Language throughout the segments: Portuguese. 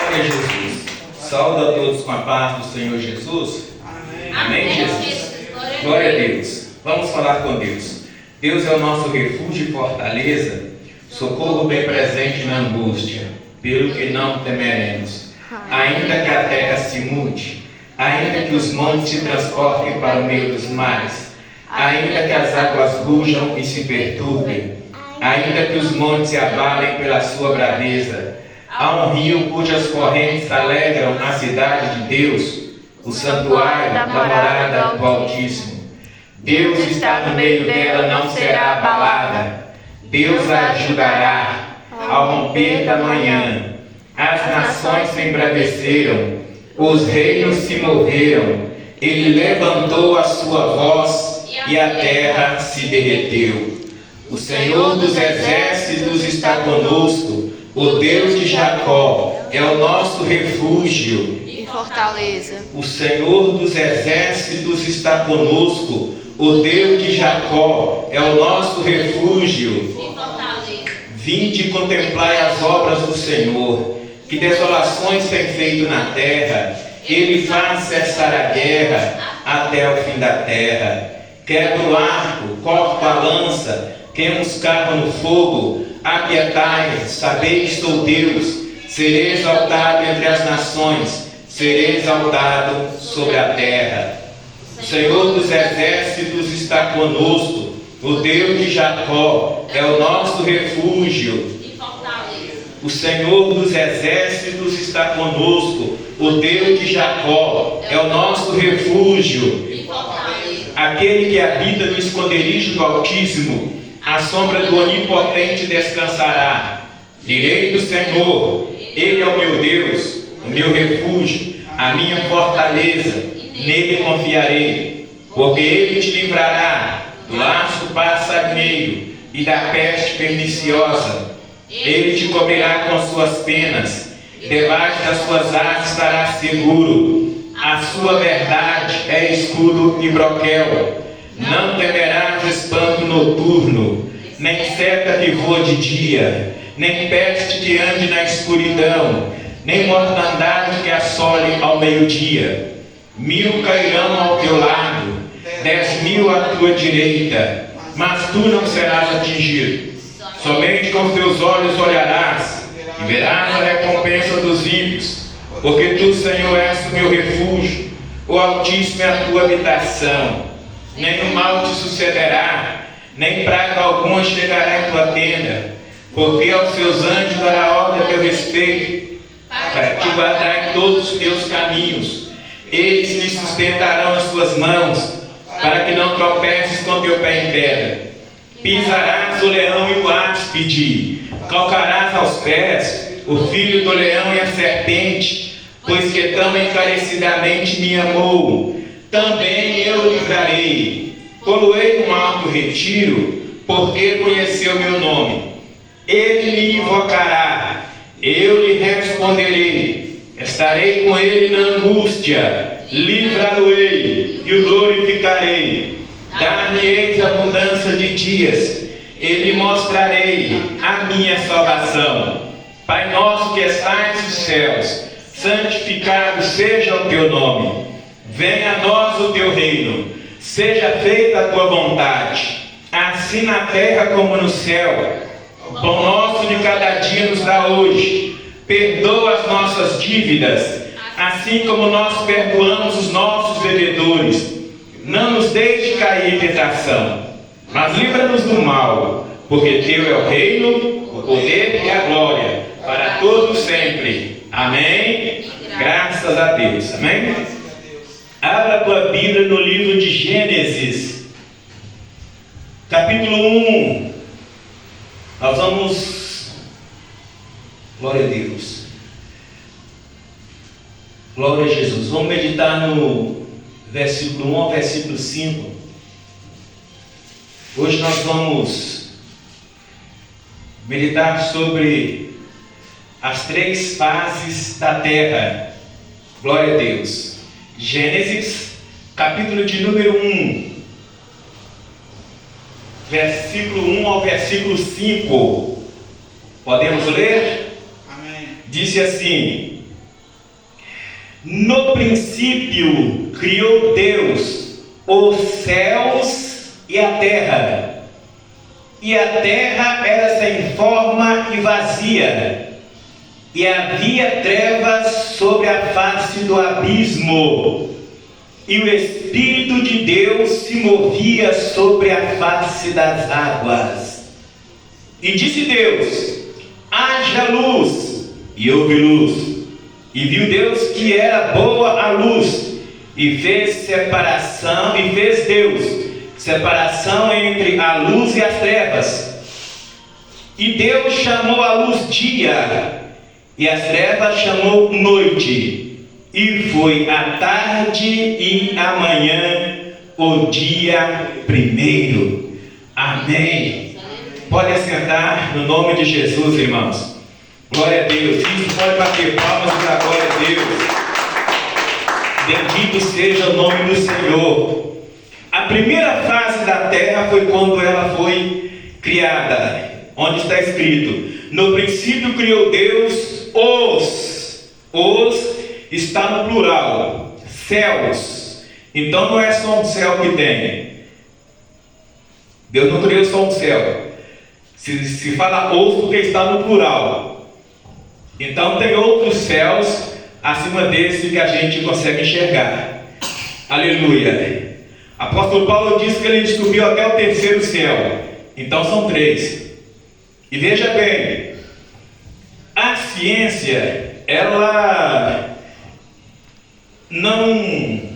Glória a Jesus. Saúde a todos com a paz do Senhor Jesus. Amém. Amém, Jesus. Glória a Deus. Vamos falar com Deus. Deus é o nosso refúgio e fortaleza, socorro bem presente na angústia, pelo que não temeremos. Ainda que a terra se mude, ainda que os montes se transportem para o meio dos mares, ainda que as águas rujam e se perturbem, ainda que os montes se abalem pela sua braveza, há um rio cujas correntes alegram a cidade de Deus, o santuário da morada do Altíssimo. Deus está no meio dela, não será abalada. Deus a ajudará ao romper da manhã. As nações se embraveceram, os reinos se moveram. Ele levantou a sua voz e a terra se derreteu. O Senhor dos exércitos está conosco. O Deus de Jacó é o nosso refúgio E fortaleza. O Senhor dos exércitos está conosco. O Deus de Jacó é o nosso refúgio. E fortaleza. Vinde e contemplai as obras do Senhor, que desolações tem feito na terra. Ele faz cessar a guerra até o fim da terra. Quebra o arco, corta a lança, queima os carros no fogo. Aquietai, sabei que sou Deus. Serei exaltado entre as nações, serei exaltado sobre a terra. O Senhor dos exércitos está conosco. O Deus de Jacó é o nosso refúgio. E fortaleza. O Senhor dos exércitos está conosco. O Deus de Jacó é o nosso refúgio. E fortaleza. Aquele que habita no esconderijo do Altíssimo, à sombra do Onipotente descansará. Direi do Senhor, Ele é o meu Deus, o meu refúgio, a minha fortaleza, nele confiarei. Porque Ele te livrará do laço passarinheiro e da peste perniciosa. Ele te cobrirá com suas penas, debaixo das suas asas estarás seguro. A sua verdade é escudo e broquel. Não temerás espanto noturno, nem seta que voa de dia, nem peste que ande na escuridão, nem mortandade que assole ao meio-dia. 1000 cairão ao teu lado, 10.000 à tua direita, mas tu não serás atingido. Somente com teus olhos olharás e verás a recompensa dos ímpios, porque tu, Senhor, és o meu refúgio, o Altíssimo é a tua habitação. Nenhum mal te sucederá, nem praga alguma chegará em tua tenda, porque aos seus anjos dará ordem a teu respeito, para te guardar em todos os teus caminhos. Eles lhe sustentarão as tuas mãos, para que não tropeces com teu pé em pedra. Pisarás o leão e o áspide, calcarás aos pés o filho do leão e a serpente, pois que tão encarecidamente me amou. Também eu livrarei, poloei num alto retiro, porque conheceu meu nome. Ele me invocará, eu lhe responderei, estarei com ele na angústia, livrá-lo-ei e o glorificarei. Dar-me-eis abundância de dias, e lhe mostrarei a minha salvação. Pai nosso que estais nos céus, santificado seja o teu nome. Venha a nós o teu reino, seja feita a tua vontade, assim na terra como no céu. O pão nosso de cada dia nos dá hoje. Perdoa as nossas dívidas, assim como nós perdoamos os nossos devedores. Não nos deixe cair em tentação, mas livra-nos do mal, porque teu é o reino, o poder e a glória, para todos sempre. Amém? Graças a Deus. Amém? Abra a tua Bíblia no livro de Gênesis, capítulo 1. Nós vamos... Glória a Deus. Glória a Jesus. Vamos meditar no versículo 1 ao versículo 5. Hoje nós vamos meditar sobre as 3 fases da terra. Glória a Deus. Gênesis, capítulo de número 1, versículo 1 ao versículo 5. Podemos ler? Amém. Disse assim: No princípio criou Deus os céus e a terra era sem forma e vazia, e havia trevas sobre a face do abismo, e o Espírito de Deus se movia sobre a face das águas. E disse Deus: haja luz, e houve luz. E viu Deus que era boa a luz, e fez Deus separação entre a luz e as trevas. E Deus chamou a luz dia, e as trevas chamou noite. E foi a tarde e a manhã o dia primeiro. Amém. Pode assentar no nome de Jesus, irmãos. Glória a Deus. Isso, pode bater palmas e dar glória a Deus. Bendito seja o nome do Senhor. A primeira fase da terra foi quando ela foi criada, onde está escrito: no princípio criou Deus os está no plural, céus. Então não é só um céu que tem. Deus não criou só um céu. Se fala os porque está no plural. Então tem outros céus acima desse que a gente consegue enxergar. Aleluia. Apóstolo Paulo diz que ele subiu até o terceiro céu. Então são 3. E veja bem, a ciência, ela não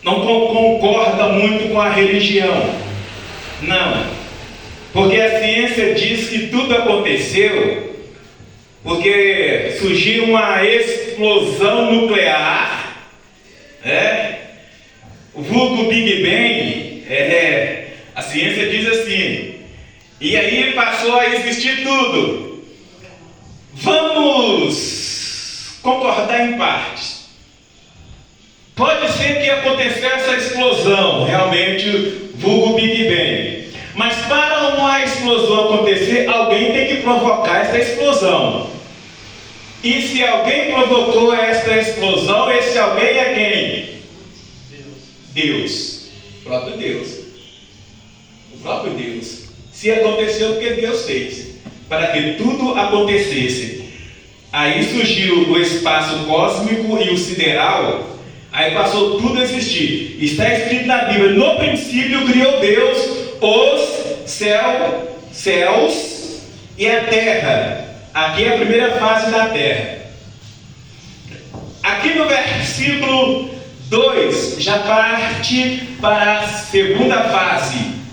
concorda muito com a religião. Não. Porque a ciência diz que tudo aconteceu porque surgiu uma explosão nuclear, o vulgo Big Bang. A ciência diz assim. E aí passou a existir tudo. Vamos concordar em partes. Pode ser que aconteceu essa explosão, realmente, vulgo Big Bang. Mas para uma explosão acontecer, alguém tem que provocar essa explosão. E se alguém provocou esta explosão, esse alguém é quem? Deus. O próprio Deus. O próprio Deus. Se aconteceu porque Deus fez, para que tudo acontecesse. Aí surgiu o espaço cósmico e o sideral. Aí passou tudo a existir. Está escrito na Bíblia: no princípio criou Deus os céus e a terra. Aqui é a primeira fase da terra. Aqui no versículo 2 já parte para a segunda fase.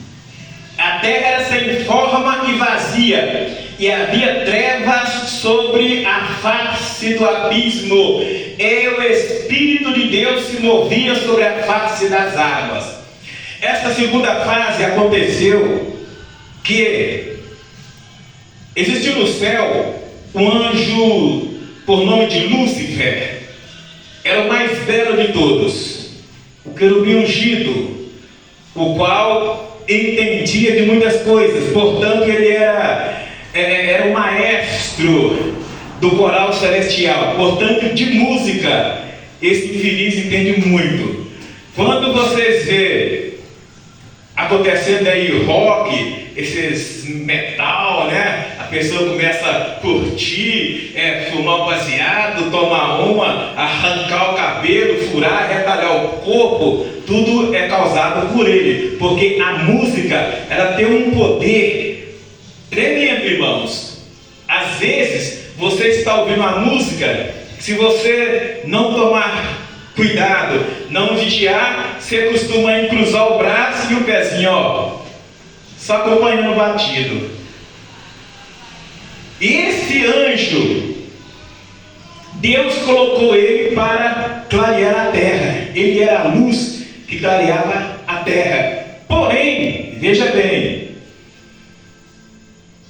A terra era sem forma e vazia, e havia trevas sobre a face do abismo, e o Espírito de Deus se movia sobre a face das águas. Esta segunda fase aconteceu que existiu no céu um anjo por nome de Lúcifer. Era o mais belo de todos, o querubim ungido, o qual entendia de muitas coisas. Portanto, ele era o maestro do coral celestial. Portanto, de música, esse infeliz entende muito. Quando vocês vê acontecendo aí rock, esses metal, a pessoa começa a curtir, fumar um baseado, tomar uma, arrancar o cabelo, furar, retalhar o corpo. Tudo é causado por ele, porque a música, ela tem um poder tremendo, irmãos. Às vezes você está ouvindo uma música, se você não tomar cuidado, não vigiar, você costuma cruzar o braço e o pezinho, só acompanhando o batido. E esse anjo, Deus colocou ele para clarear a terra. Ele era a luz que clareava a terra. Porém, veja bem,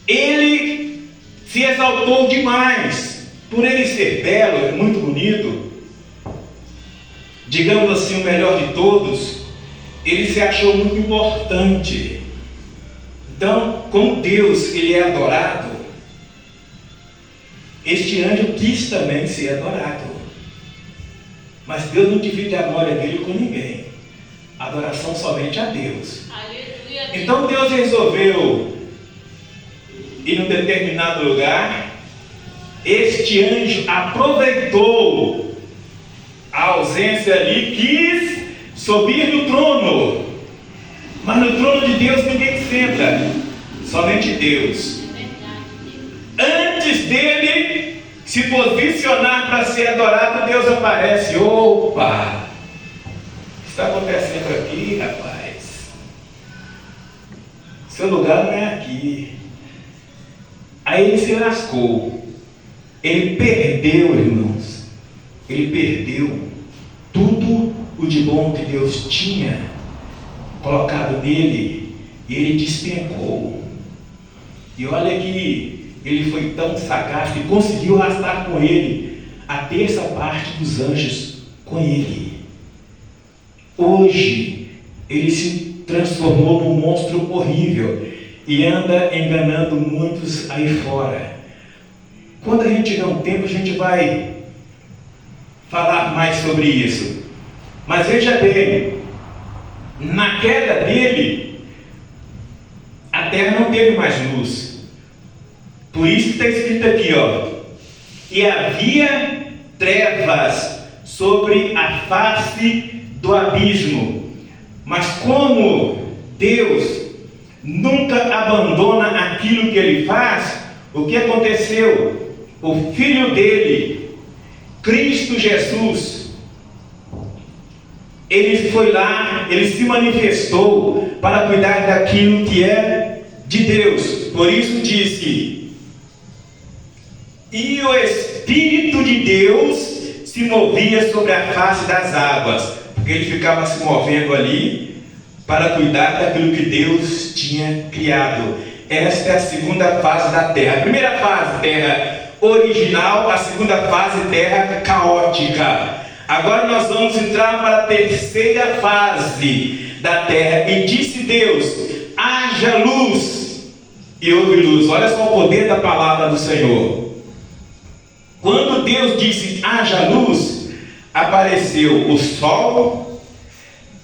ele se exaltou demais. Por ele ser belo, muito bonito, digamos assim, o melhor de todos, ele se achou muito importante. Então, como Deus ele é adorado, Este anjo quis também ser adorado. Mas Deus não divide a glória dele com ninguém. A adoração somente a Deus. Aleluia. Então Deus resolveu ir num determinado lugar. Este anjo aproveitou a ausência ali, quis subir no trono. Mas no trono de Deus ninguém senta, somente Deus. Antes dele se posicionar para ser adorado, Deus aparece. Opa! O que está acontecendo aqui, rapaz? Seu lugar não é aqui. Aí ele se lascou. Ele perdeu, irmãos. Ele perdeu tudo o de bom que Deus tinha colocado nele. E ele despencou. E olha que ele foi tão sagaz que conseguiu arrastar com ele a terça parte dos anjos com ele. Hoje ele se transformou num monstro horrível e anda enganando muitos aí fora. Quando a gente tiver um tempo, a gente vai falar mais sobre isso. Mas veja bem, na queda dele, a terra não teve mais luz. Por isso que está escrito aqui, ó. E havia trevas sobre a face do abismo. Mas como Deus nunca abandona aquilo que ele faz, o que aconteceu? O Filho dele, Cristo Jesus, ele foi lá, ele se manifestou para cuidar daquilo que é de Deus. Por isso disse: e o Espírito de Deus se movia sobre a face das águas, porque ele ficava se movendo ali para cuidar daquilo que Deus tinha criado. Esta é a segunda fase da terra. A primeira fase, terra original. A segunda fase, terra caótica. Agora nós vamos entrar para a terceira fase da terra. E disse Deus: haja luz. E houve luz. Olha só o poder da palavra do Senhor. Quando Deus disse haja luz, apareceu o sol,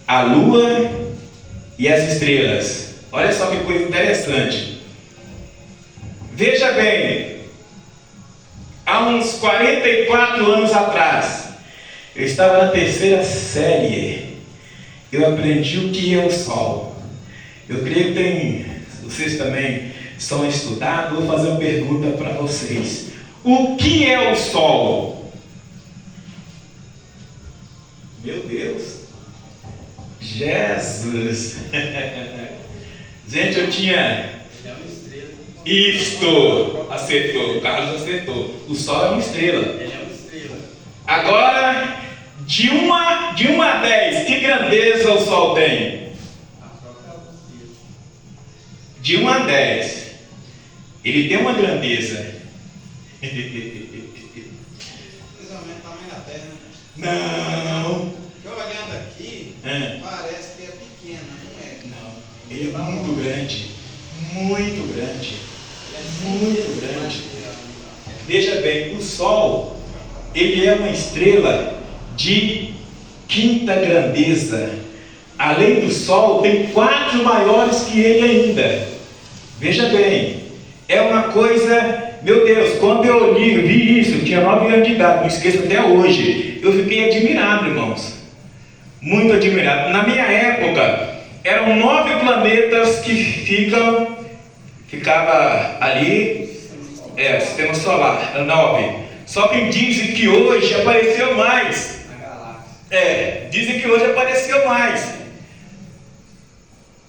a lua e as estrelas. Olha só que coisa interessante. Veja bem, há uns 44 anos atrás, eu estava na terceira série. Eu aprendi o que é o sol. Eu creio que vocês também são estudados. Vou fazer uma pergunta para vocês. O que é o sol? Meu Deus! Jesus! Gente, eu tinha... Isto! Acertou, o Carlos acertou. O sol é uma estrela. Ele é uma estrela. Agora, de 1 a 10, que grandeza o sol tem? A própria luz. De 1 a 10, ele tem uma grandeza. Principalmente o tamanho da terra, né? Não! Porque olhando aqui, parece que é pequena, não é? Não, ele é muito grande. Muito grande. Muito grande. Veja bem, o Sol, ele é uma estrela de quinta grandeza. Além do Sol, tem 4 maiores que ele ainda. Veja bem, é uma coisa... Meu Deus, quando eu vi isso, eu tinha 9 anos de idade, não esqueço até hoje. Eu fiquei admirado, irmãos. Muito admirado. Na minha época, eram 9 planetas que ficava ali, sistema solar, 9. Só que dizem que hoje apareceu mais. Na galáxia. Dizem que hoje apareceu mais.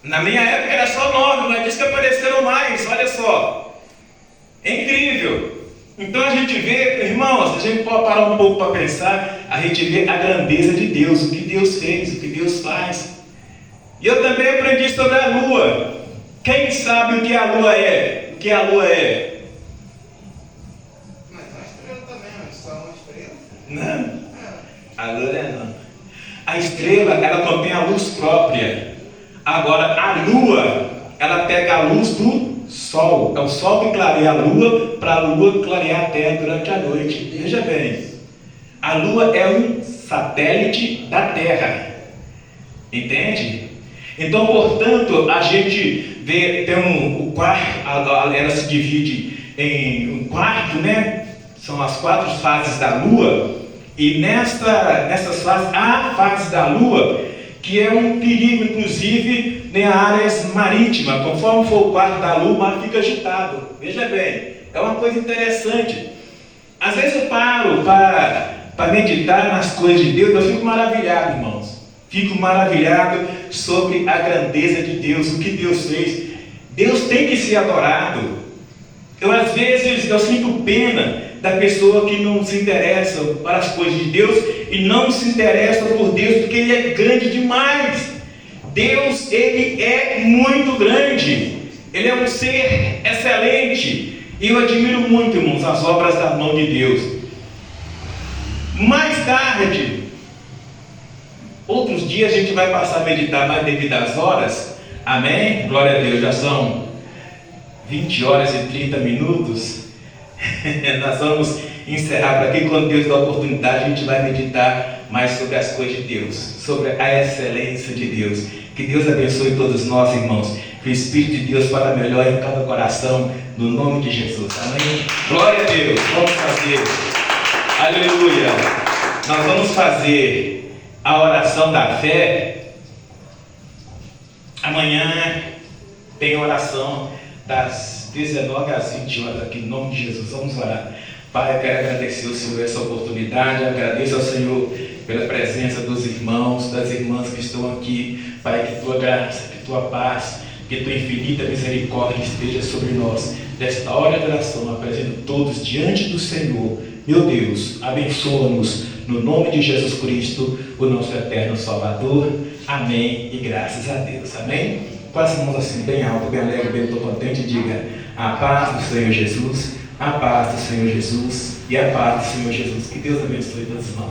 Na minha época era só 9, mas diz que apareceram mais, olha só. É incrível. Então a gente vê, irmãos, a gente pode parar um pouco para pensar, a gente vê a grandeza de Deus, o que Deus fez, o que Deus faz. E eu também aprendi sobre a lua. Quem sabe o que a lua é? O que a lua é? Mas é uma estrela também, mas só uma estrela. Não. A lua não. A estrela, ela contém a luz própria. Agora, a lua, ela pega a luz do sol. É o sol que clareia a lua para a lua clarear a terra durante a noite. Veja bem, a lua é um satélite da terra. Entende? Então, portanto, a gente vê, tem o quarto, ela se divide em um quarto, né? São as 4 fases da lua. E nessas fases, há a fase da lua, que é um perigo, inclusive, em áreas marítimas. Conforme for o quarto da lua, o mar fica agitado. Veja bem, é uma coisa interessante. Às vezes eu paro para meditar nas coisas de Deus, eu fico maravilhado, irmãos. Fico maravilhado sobre a grandeza de Deus, o que Deus fez. Deus tem que ser adorado. Às vezes, eu sinto pena da pessoa que não se interessa para as coisas de Deus e não se interessa por Deus, porque Ele é grande demais. Deus, Ele é muito grande. Ele é um ser excelente. E eu admiro muito, irmãos, as obras da mão de Deus. Mais tarde, outros dias a gente vai passar a meditar mais devido às horas. Amém? Glória a Deus, já são 20 horas e 30 minutos. Nós vamos encerrar por aqui. Quando Deus dá a oportunidade, a gente vai meditar mais sobre as coisas de Deus, sobre a excelência de Deus. Que Deus abençoe todos nós, irmãos. Que o Espírito de Deus para melhor em cada coração, no nome de Jesus. Amém? Glória a Deus. Vamos fazer. Aleluia. Nós vamos fazer a oração da fé. Amanhã tem oração das 19 às 20 horas aqui, em nome de Jesus. Vamos orar. Pai, eu quero agradecer ao Senhor essa oportunidade. Agradeço ao Senhor pela presença dos irmãos, das irmãs que estão aqui. Pai, que tua graça, que tua paz, que tua infinita misericórdia esteja sobre nós. Desta hora de oração, apresento todos diante do Senhor. Meu Deus, abençoa-nos no nome de Jesus Cristo, o nosso eterno Salvador. Amém e graças a Deus. Amém? Com as mãos assim bem alto, bem alegre, bem contente, diga: a paz do Senhor Jesus, a paz do Senhor Jesus e a paz do Senhor Jesus. Que Deus abençoe todos nós.